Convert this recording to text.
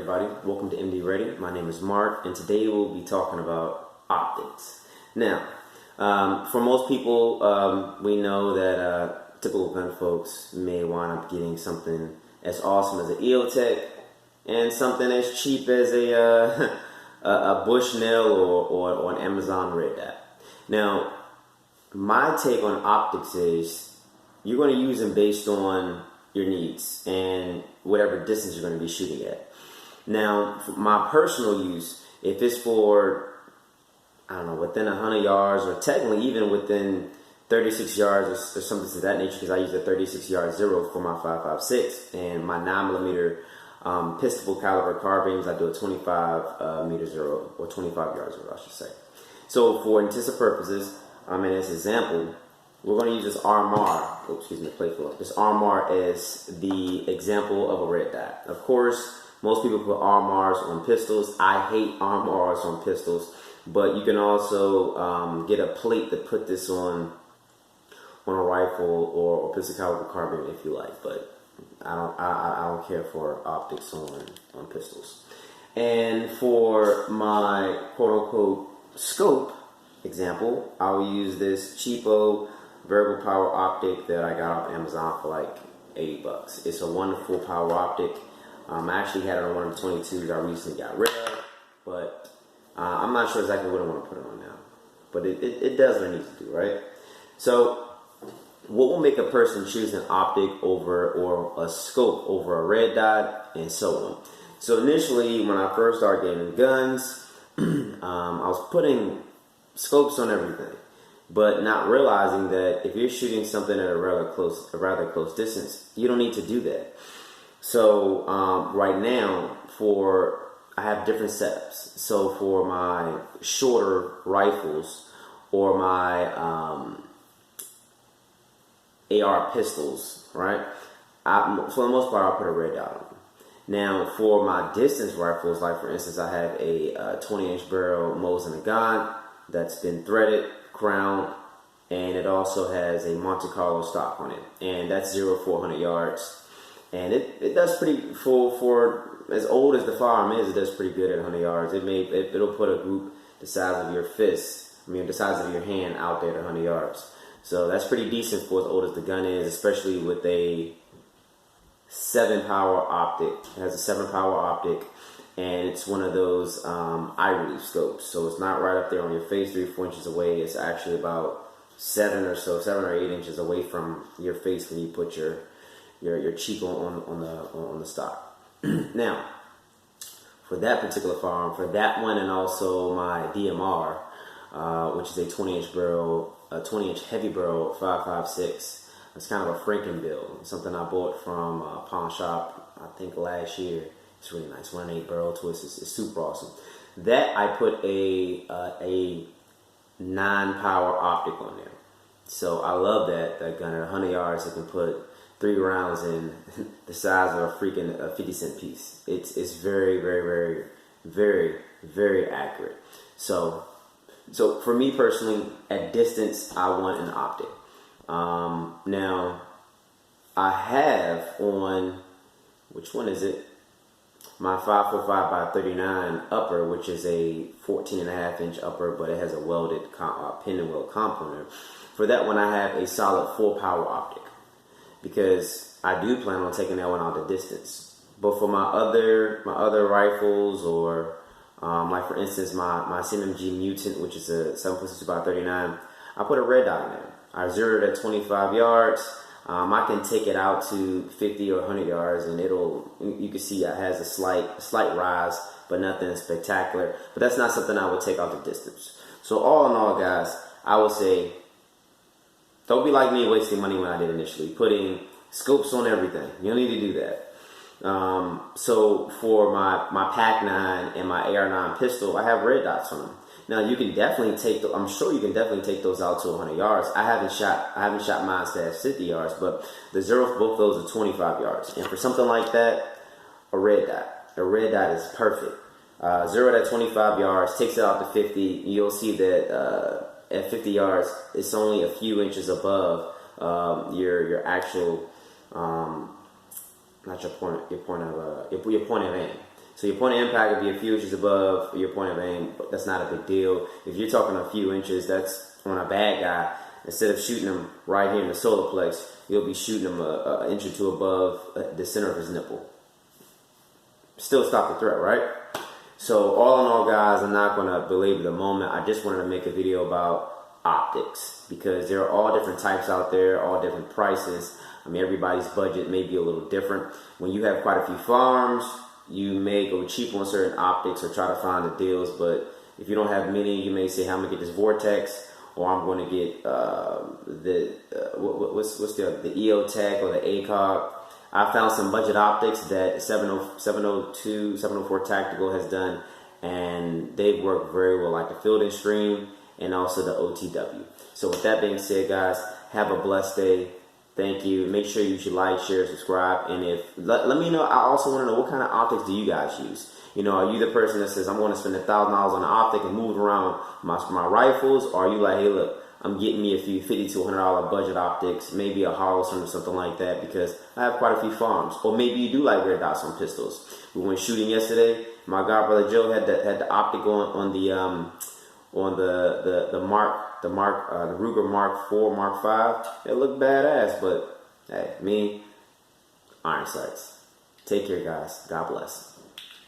everybody. Welcome to MD Ready. My name is Mark, and today we'll be talking about optics. Now, for most people, we know that typical gun folks may wind up getting something as awesome as an EOTech and something as cheap as a Bushnell or an Amazon Red Dot. Now, my take on optics is you're going to use them based on your needs and whatever distance you're going to be shooting at. Now, for my personal use, if it's for, I don't know, within 100 yards or technically even within 36 yards or something to that nature, because I use a 36 yard zero for my 5.56 and my 9mm pistol caliber carbines, I do a 25 meter zero or 25 yard zero, I should say. So for intents purposes, in this example, we're going to use this RMR, this RMR as the example of a red dot. Of course, most people put RMRs on pistols. I hate RMRs on pistols, but you can also get a plate to put this on a rifle or pistol caliber carbine if you like. But I don't care for optics on pistols. And for my quote unquote scope example, I will use this cheapo variable power optic that I got off Amazon for like $80. It's a wonderful power optic. I actually had it on one of the 22s I recently got rid of, but I'm not sure exactly what I want to put it on now. But it does what it needs to do, right? So what will make a person choose an optic over or a scope over a red dot and so on? So initially, when I first started getting guns, I was putting scopes on everything, but not realizing that if you're shooting something at a rather close distance, you don't need to do that. So right now, I have different setups. So for my shorter rifles or my AR pistols, right? For the most part, I'll put a red dot on. Now, for my distance rifles, like for instance, I have a 20-inch barrel Mosin Nagant that's been threaded, crowned, and it also has a Monte Carlo stock on it, and that's 0-400 yards, and it does pretty for as old as the firearm is. It does pretty good at 100 yards. It'll put a group the size of your fist, the size of your hand out there at 100 yards. So that's pretty decent for as old as the gun is, especially with a 7-power optic. It has a 7-power optic, and it's one of those eye relief scopes. So it's not right up there on your face, 3-4 inches away. It's actually about 7 or 8 inches away from your face when you put your cheek on the stock. Now, for that particular firearm, for that one, and also my DMR, which is a 20-inch heavy barrel 5.56. It's kind of a Franken build, something I bought from a pawn shop, I think last year. It's really nice. 1-8 barrel twist. It's super awesome. That I put a 9-power optic on there. So I love that gun. At 100 yards, it can put 3 rounds in the size of a freaking 50-cent piece. It's very, very, very, very, very accurate. So for me personally, at distance, I want an optic. Now, I have on, which one is it? My 5'5" by 39 upper, which is a 14.5-inch upper, but it has a welded pin and weld component. For that one, I have a solid 4-power optic because I do plan on taking that one out the distance. But for my other rifles, or like for instance my CMG Mutant, which is a 7.62 by 39, I put a red dot in there. I zeroed it at 25 yards. I can take it out to 50 or 100 yards, and you can see it has a slight rise, but nothing spectacular. But that's not something I would take out the distance. So all in all, guys, I would say don't be like me wasting money when I did initially, putting scopes on everything. You don't need to do that. So for my Pac-9 and my AR-9 pistol, I have red dots on them. Now you can definitely I'm sure you can definitely take those out to 100 yards. I haven't shot mine to 50 yards, but the zero for both of those are 25 yards. And for something like that, a red dot is perfect. Zero at 25 yards, takes it out to 50. You'll see that at 50 yards, it's only a few inches above your actual not your point of aim. So your point of impact would be a few inches above your point of aim, but that's not a big deal. If you're talking a few inches, that's on a bad guy. Instead of shooting him right here in the solar plex, you'll be shooting him an inch or two above the center of his nipple. Still stop the threat, right? So all in all, guys, I'm not going to belabor the moment. I just wanted to make a video about optics because there are all different types out there, all different prices. I mean, everybody's budget may be a little different. When you have quite a few farms, you may go cheap on certain optics or try to find the deals. But if you don't have many, you may say, hey, I'm going to get this Vortex, or I'm going to get what's the EOTech or the ACOG. I found some budget optics that 702, 704 Tactical has done, and they work very well, like the Field and Stream and also the OTW. So with that being said, guys, have a blessed day. Thank you. Make sure you should like, share, subscribe, and if let me know. I also want to know, what kind of optics do you guys use? You know, are you the person that says, I'm going to spend $1,000 on an optic and move around my rifles? Or are you like, hey, look, I'm getting me a few $50 to $100 budget optics, maybe a Harleston or something like that, because I have quite a few farms. Or maybe you do like red dots on pistols. We went shooting yesterday. My god brother Joe had the optic on the Ruger Mark IV, Mark V. It looked badass, but hey, me, iron sights. Take care, guys. God bless.